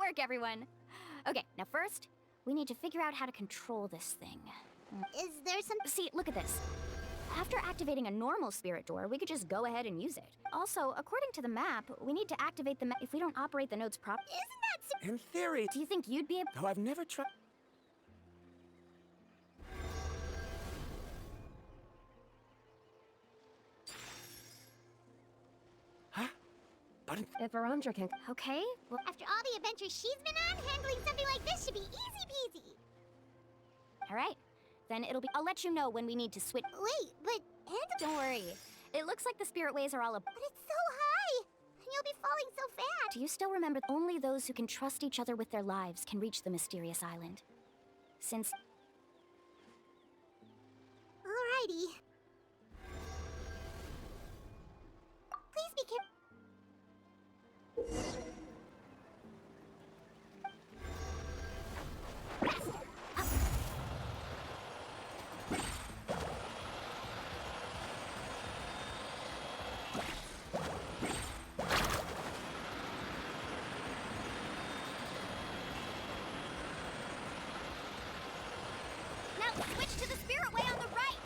work, everyone. Okay, now first, we need to figure out how to control this thing. Is there some... See, look at this. After activating a normal spirit door, we could just go ahead and use it. Also, according to the map, we need to activate the map if we don't operate the nodes properly. Isn't that... In theory... Do you think you'd be able... Though I've never tried... Huh? But... If Arandra can... Okay, well... After all the adventures she's been on, handling something like this should be easy peasy. All right. Then it'll be... I'll let you know when we need to switch... Wait, but... Don't worry. It looks like the spirit ways are all... But it's so high! And you'll be falling so fast! Do you still remember only those who can trust each other with their lives can reach the mysterious island? Since... Alrighty. Please be careful. Now, switch to the spirit way on the right!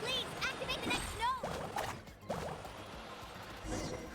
Please, activate the next node!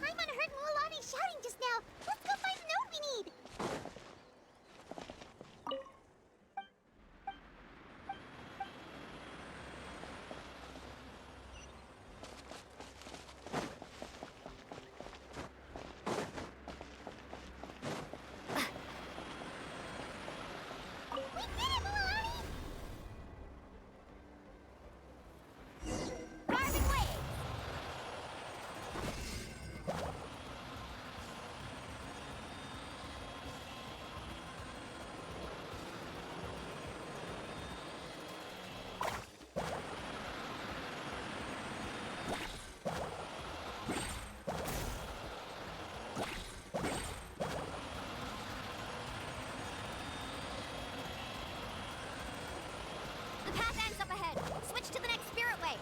Paimon heard Mualani shouting just now. Let's go find the node we need. We did it, Mualani! Driving waves! The path ends up ahead. Switch to the next spirit way.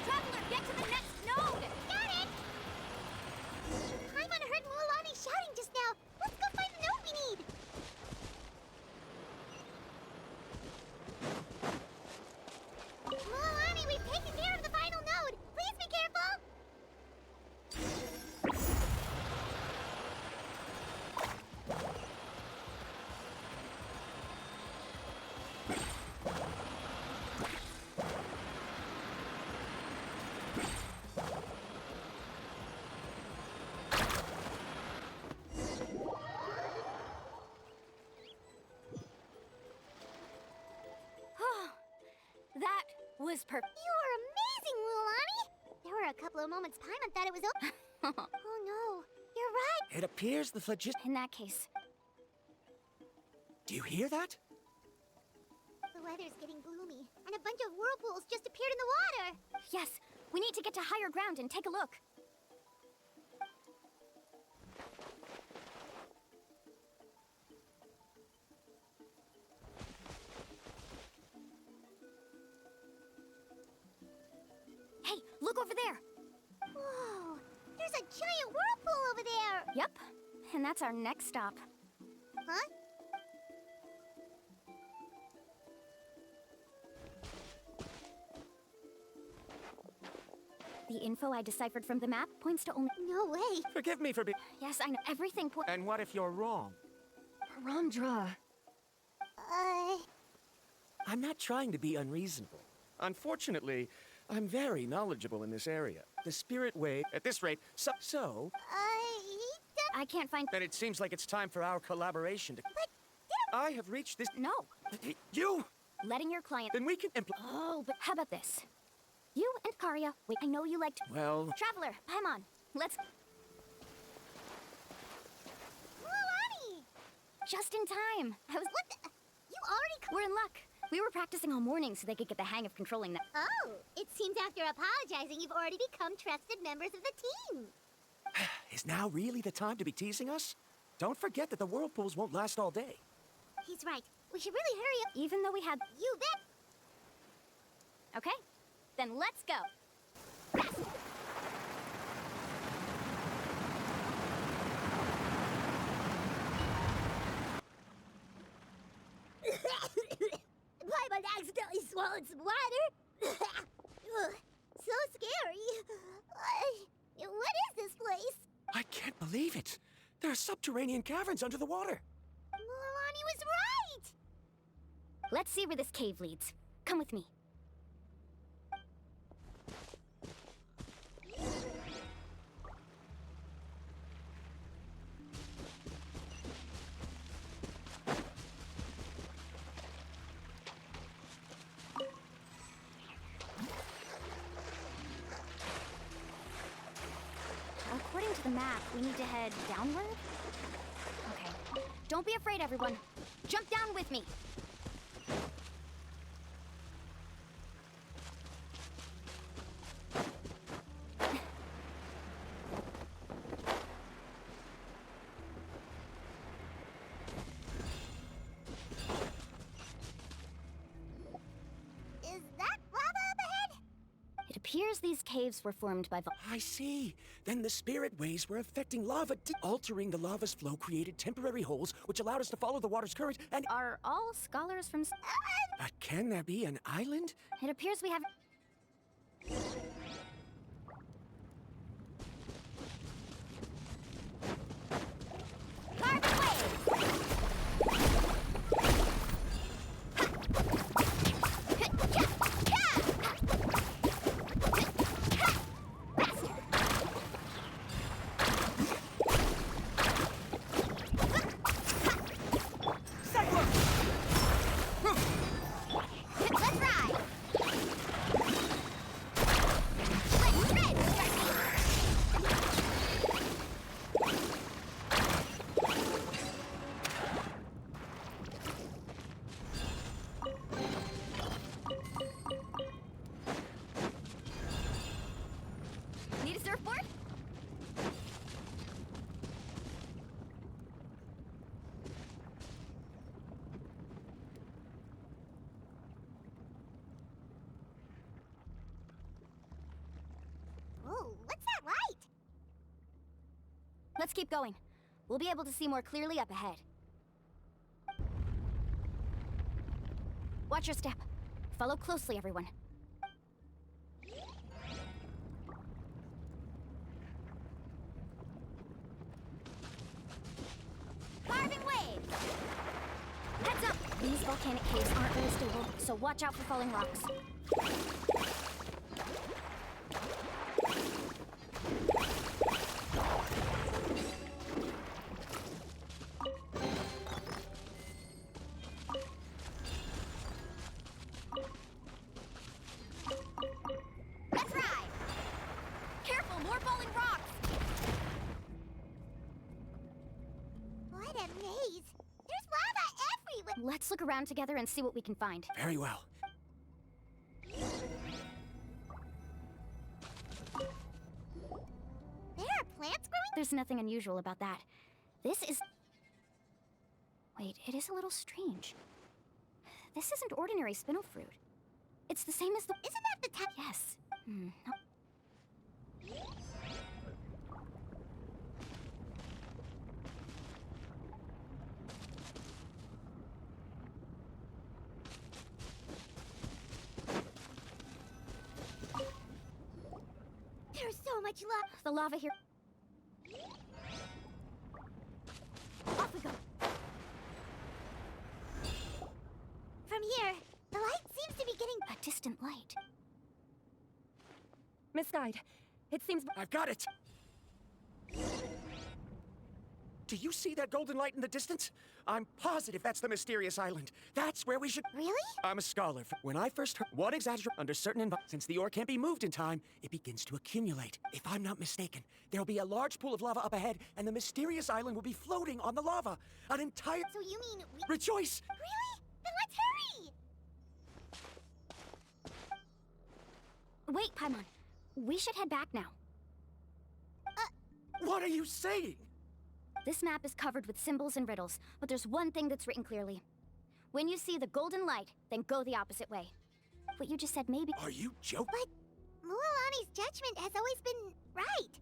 Traveler, get to the next node! Got it! Paimon heard Mualani shouting just now. Let's go find the node we need. Mualani, we've taken care of the final node. Please be careful. That was perfect. You are amazing, Mualani. There were a couple of moments Paimon thought it was over. Oh no, you're right. It appears the flagist... In that case, Do you hear that? The weather's getting gloomy, and a bunch of whirlpools just appeared in the water. yes, we need to get to higher ground and take a look. Hey, look over there. Whoa, there's a giant whirlpool over there. Yep, and that's our next stop. Huh? The info I deciphered from the map points to only... No way. Forgive me for being... Yes, I know. Everything And what if you're wrong? Arandra. I'm not trying to be unreasonable. Unfortunately, I'm very knowledgeable in this area. The spirit way, at this rate, so I can't find... then it seems like it's time for our collaboration to... But I have reached this... No. You! Letting your client... Then we can Oh, but how about this? You and Karya, wait, I know you like to... Well... Traveler, Paimon, let's... Mualani! Just in time. I was... What the... You already... We're in luck. We were practicing all morning so they could get the hang of controlling that. Oh, it seems after apologizing, you've already become trusted members of the team. Is now really the time to be teasing us? Don't forget that the whirlpools won't last all day. He's right. We should really hurry up. Even though we had... You bet. Okay, then let's go. Paimon accidentally swallowed some water. Ugh, so scary. What is this place? I can't believe it. There are subterranean caverns under the water. Mualani was right! Let's see where this cave leads. Come with me. According to the map, we need to head downward? Okay. Don't be afraid, everyone. Jump down with me. Is that lava up ahead? It appears these caves were formed by I see. Then the spirit waves were affecting lava. Altering the lava's flow created temporary holes, which allowed us to follow the water's current and... Are all scholars from... But can there be an island? It appears we have... Carbon wave! Let's ride! Let's ride, Need a surfboard? Whoa, what's that light? Let's keep going. We'll be able to see more clearly up ahead. Watch your step. Follow closely, everyone. Carbon wave! Heads up! These volcanic caves aren't very stable, so watch out for falling rocks. Let's ride! Careful, more falling rocks! What a maze! There's lava everywhere! Let's look around together and see what we can find. Very well. There are plants growing? There's nothing unusual about that. This is... Wait, it is a little strange. This isn't ordinary spinel fruit. It's the same as the... Isn't that the type? Yes. No. There's so much lava. The lava here... Off we go. From here, the light seems to be getting... A distant light. Miss Guide, it seems... I've got it! Do you see that golden light in the distance? I'm positive that's the mysterious island. That's where we should... Really? I'm a scholar. When I first heard one exaggeration under certain environments, since the ore can't be moved in time, it begins to accumulate. If I'm not mistaken, there'll be a large pool of lava up ahead, and the mysterious island will be floating on the lava. An entire... So you mean we... Rejoice! Really? Then let's hurry! Wait, Paimon. We should head back now. What are you saying? This map is covered with symbols and riddles, but there's one thing that's written clearly. When you see the golden light, then go the opposite way. what you just said maybe... Are you joking? But Mualani's judgment has always been right.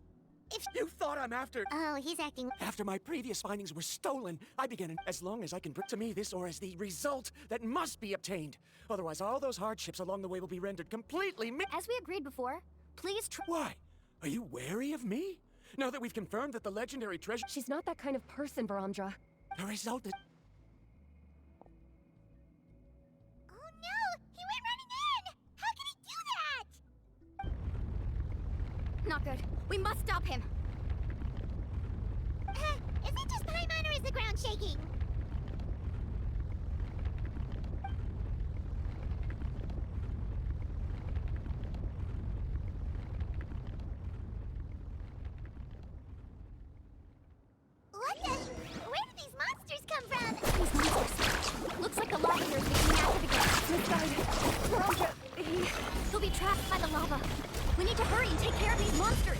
You thought I'm after... Oh, he's acting... After my previous findings were stolen, I began as long as I can bring to me this ore as the result that must be obtained. Otherwise, all those hardships along the way will be rendered completely As we agreed before, please Why? Are you wary of me? Now that we've confirmed that the legendary treasure... She's not that kind of person, Varamdra. The result is... Oh no! He went running in! How can he do that? Not good. We must stop him. Is it just Paimon or is the ground shaking? What the? Where did these monsters come from? These monsters. Looks like the lava here is being active again. Misguided. Varamdra, He'll be trapped by the lava. We need to hurry and take care of these monsters.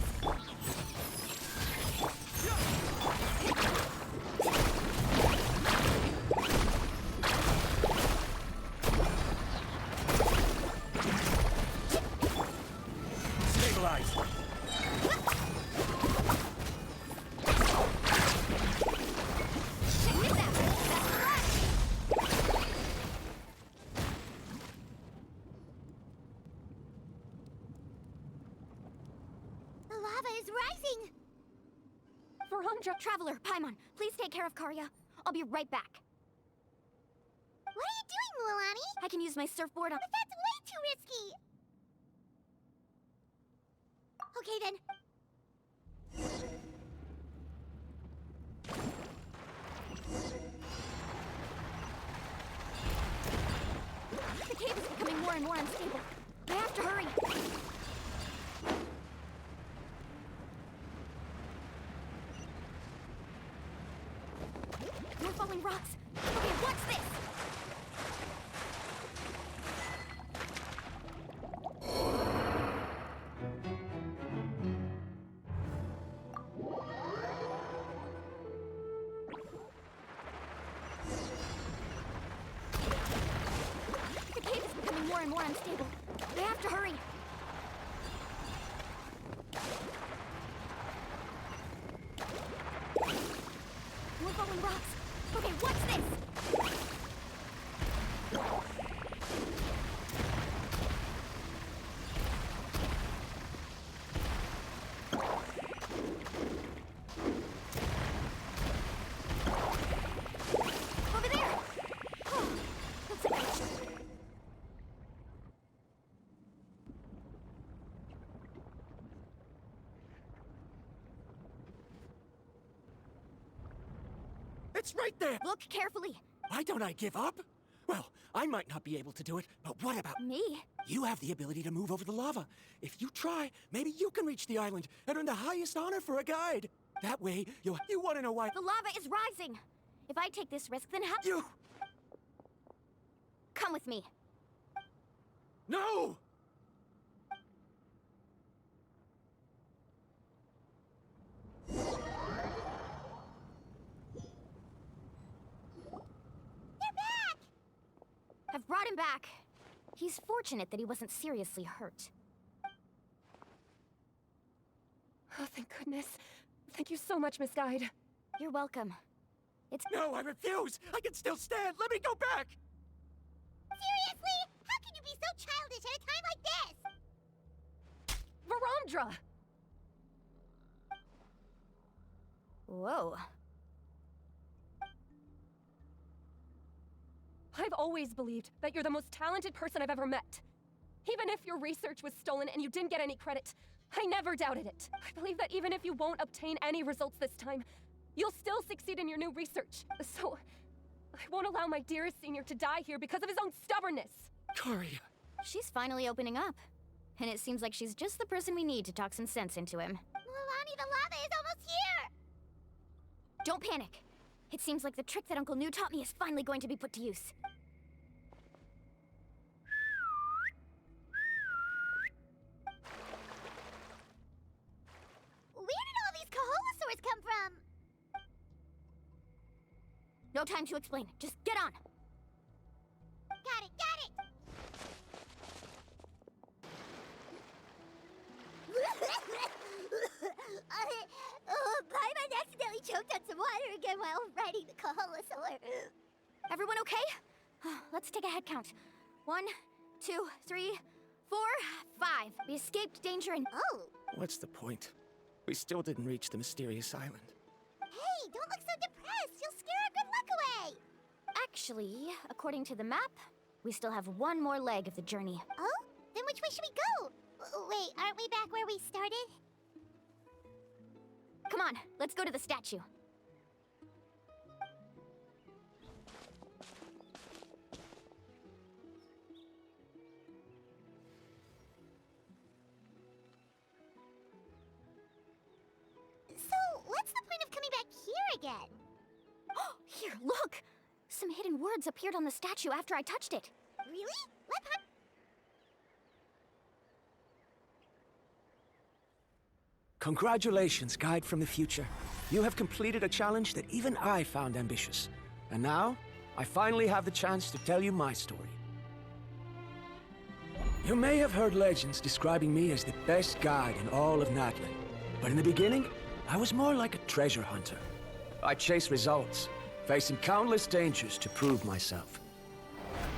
Stabilize! The lava is rising! Varamdra, Traveler, Paimon, please take care of Karya. I'll be right back. What are you doing, Mualani? I can use my surfboard on... But that's way too risky! Okay then. The cave is becoming more and more unstable. I have to hurry. More falling rocks. Okay, what's this? The cave is becoming more and more unstable. I have to hurry. More falling rocks. Okay, what's this? Over there! Oh, looks like It's right there! Look carefully. Why don't I give up? Well, I might not be able to do it, but what about... Me? You have the ability to move over the lava. If you try, maybe you can reach the island and earn the highest honor for a guide. That way, you want to know why... The lava is rising. If I take this risk, then how... You... Come with me. No! I've brought him back. He's fortunate that he wasn't seriously hurt. Oh, thank goodness. Thank you so much, Miss Guide. You're welcome. It's... No, I refuse! I can still stand! Let me go back! Seriously? How can you be so childish at a time like this? Varamdra! Whoa. I've always believed that you're the most talented person I've ever met. Even if your research was stolen and you didn't get any credit, I never doubted it. I believe that even if you won't obtain any results this time, you'll still succeed in your new research. So, I won't allow my dearest senior to die here because of his own stubbornness. Karya. She's finally opening up. And it seems like she's just the person we need to talk some sense into him. Mualani, the lava is almost here! Don't panic. It seems like the trick that Uncle Nuu taught me is finally going to be put to use. Where did all these Kaholosaurs come from? No time to explain. Just get on. Got it, got it! Paimon accidentally choked on some water again while riding the Kaholosaur. Everyone okay? Let's take a head count. 1, 2, 3, 4, 5. We escaped danger and... Oh, What's the point? We still didn't reach the mysterious island. hey, don't look so depressed. You'll scare our good luck away. Actually, according to the map, we still have one more leg of the journey. Oh? Then which way should we go? Wait, aren't we back where we started? Come on, let's go to the statue. So, what's the point of coming back here again? Here, look! Some hidden words appeared on the statue after I touched it. Really? Let Paimon... Congratulations, guide from the future. You have completed a challenge that even I found ambitious. And now, I finally have the chance to tell you my story. You may have heard legends describing me as the best guide in all of Natlan. But in the beginning, I was more like a treasure hunter. I chased results, facing countless dangers to prove myself.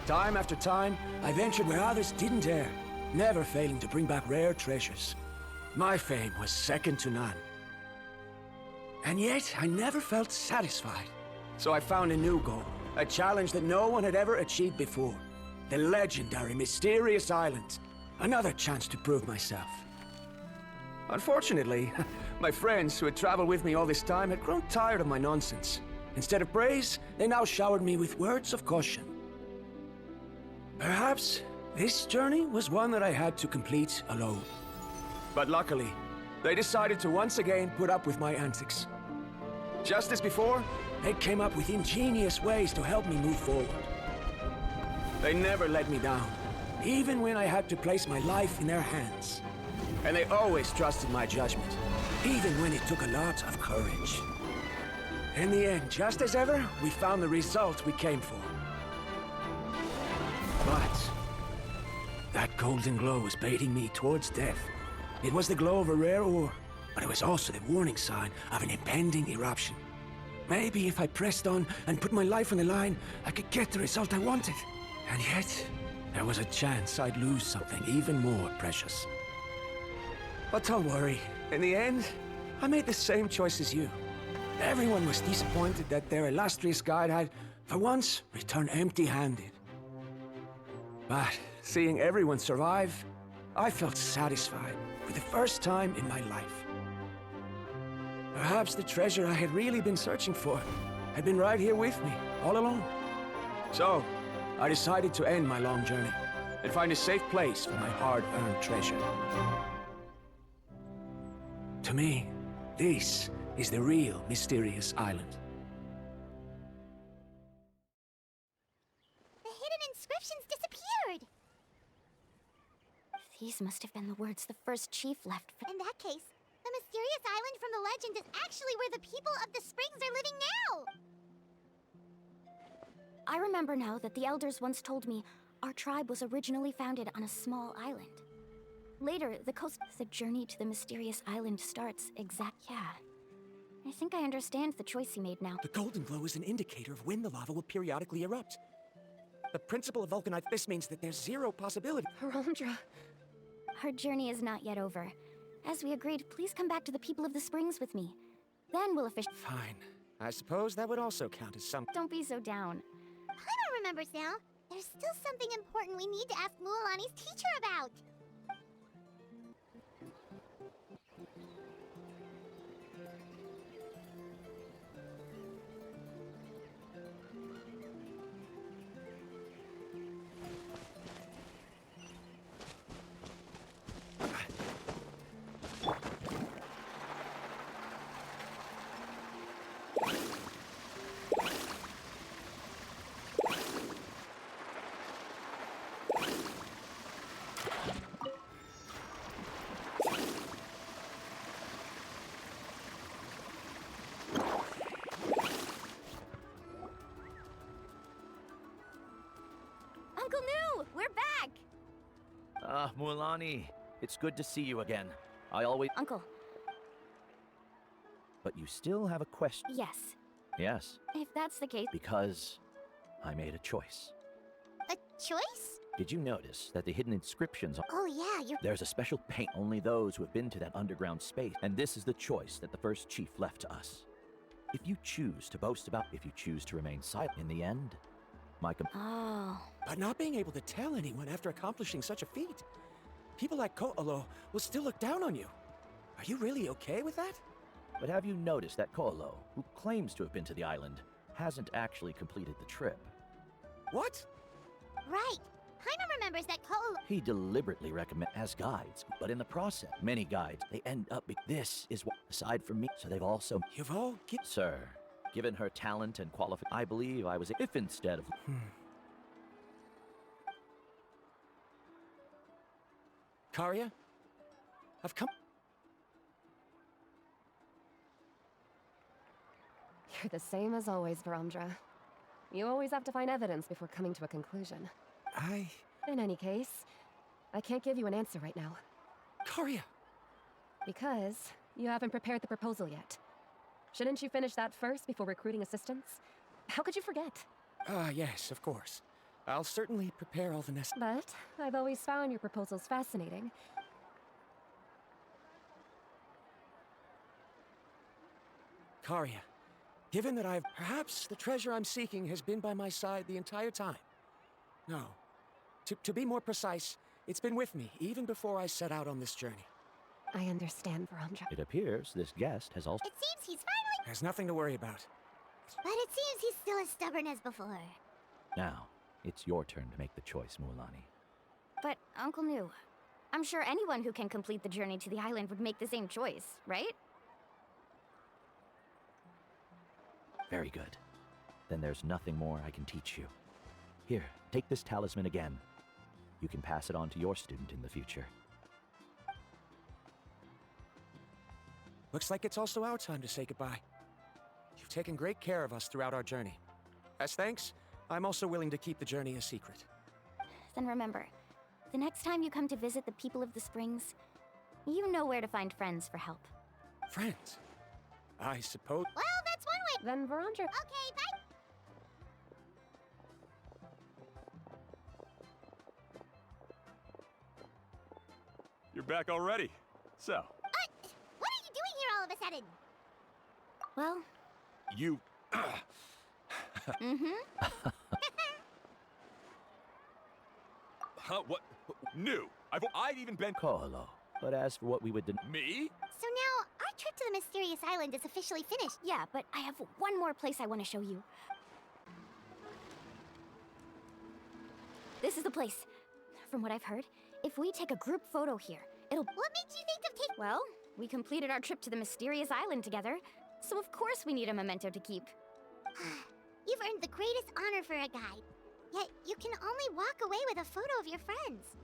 Time after time, I ventured where others didn't dare, never failing to bring back rare treasures. My fame was second to none. And yet, I never felt satisfied. So I found a new goal, a challenge that no one had ever achieved before. The legendary Mysterious Island. Another chance to prove myself. Unfortunately, my friends who had traveled with me all this time had grown tired of my nonsense. Instead of praise, they now showered me with words of caution. Perhaps this journey was one that I had to complete alone. But luckily, they decided to once again put up with my antics. Just as before, they came up with ingenious ways to help me move forward. They never let me down, even when I had to place my life in their hands. And they always trusted my judgment, even when it took a lot of courage. In the end, just as ever, we found the result we came for. But that golden glow was baiting me towards death. It was the glow of a rare ore, but it was also the warning sign of an impending eruption. Maybe if I pressed on and put my life on the line, I could get the result I wanted. And yet, there was a chance I'd lose something even more precious. But don't worry, in the end, I made the same choice as you. Everyone was disappointed that their illustrious guide had, for once, returned empty-handed. But seeing everyone survive, I felt satisfied for the first time in my life. Perhaps the treasure I had really been searching for had been right here with me, all along. So, I decided to end my long journey and find a safe place for my hard-earned treasure. To me, this is the real Mysterious Island. The hidden inscriptions disappeared. These must have been the words the first chief left for... In that case, the mysterious island from the legend is actually where the people of the springs are living now! I remember now that the elders once told me our tribe was originally founded on a small island. Later, the journey to the mysterious island starts Yeah. I think I understand the choice he made now. The golden glow is an indicator of when the lava will periodically erupt. The principle of volcanic, this means that there's zero possibility. Harondra. Our journey is not yet over. As we agreed, please come back to the people of the springs with me. Then we'll officially... Fine. I suppose that would also count as some... Don't be so down. Paimon remembers now. There's still something important we need to ask Mualani's teacher about. Uncle Nuu, we're back! Mualani, it's good to see you again. I always... Uncle, But you still have a question. Yes. Yes, If that's the case. because I made a choice. A choice? Did you notice that the hidden inscriptions Oh yeah, you're... There's a special paint only those who have been to that underground space, and this is the choice that the first chief left to us. If you choose to boast about, if you choose to remain silent in the end, Oh. But not being able to tell anyone after accomplishing such a feat. People like Ko'olo will still look down on you. Are you really okay with that? But have you noticed that Ko'olo, who claims to have been to the island, hasn't actually completed the trip? What? Right. Paimon remembers that Ko'olo... He deliberately recommend as guides, but in the process, many guides, they end up this is what, aside from me, so they've also... You've all Sir, given her talent and qualification, I believe I was if instead of... Karya? I've come... You're the same as always, Varandra. You always have to find evidence before coming to a conclusion. In any case, I can't give you an answer right now. Karya! Because you haven't prepared the proposal yet. Shouldn't you finish that first before recruiting assistants? How could you forget? Yes, of course. I'll certainly prepare all the But I've always found your proposals fascinating. Karya, given that perhaps the treasure I'm seeking has been by my side the entire time. No. To be more precise, it's been with me even before I set out on this journey. I understand, Varandra. It appears this guest has also... It seems he's finally... There's nothing to worry about. But it seems he's still as stubborn as before. Now, it's your turn to make the choice, Mualani. But, Uncle Nuu, I'm sure anyone who can complete the journey to the island would make the same choice, right? Very good. Then there's nothing more I can teach you. Here, take this talisman again. You can pass it on to your student in the future. Looks like it's also our time to say goodbye. You've taken great care of us throughout our journey. As thanks, I'm also willing to keep the journey a secret. Then remember, the next time you come to visit the people of the Springs, you know where to find friends for help. Friends? I suppose... Well, that's one way. Then, Varandra... Okay, bye. You're back already. So, What are you doing here all of a sudden? Well, you... Huh? What? New? I've even been... Ko'olo. But as for what we would do... Me? So now, our trip to the mysterious island is officially finished. yeah, but I have one more place I want to show you. This is the place. From what I've heard, if we take a group photo here, it'll... What made you think of taking... Well, we completed our trip to the mysterious island together, so of course we need a memento to keep. You've earned the greatest honor for a guide. Yet, you can only walk away with a photo of your friends.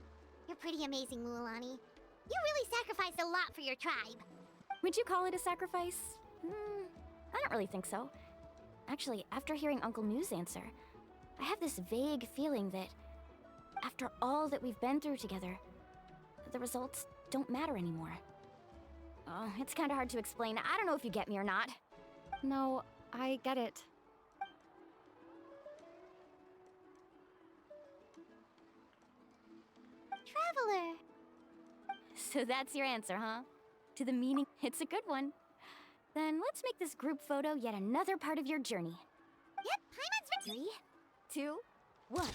You're pretty amazing, Mualani. You really sacrificed a lot for your tribe. Would you call it a sacrifice? I don't really think so. Actually, after hearing Uncle Nuu's answer, I have this vague feeling that after all that we've been through together, the results don't matter anymore. Oh, it's kind of hard to explain. I don't know if you get me or not. No, I get it. Traveler. So that's your answer, huh? To the meaning, it's a good one. Then let's make this group photo yet another part of your journey. Yep, Paimon's... 3, 2, 1.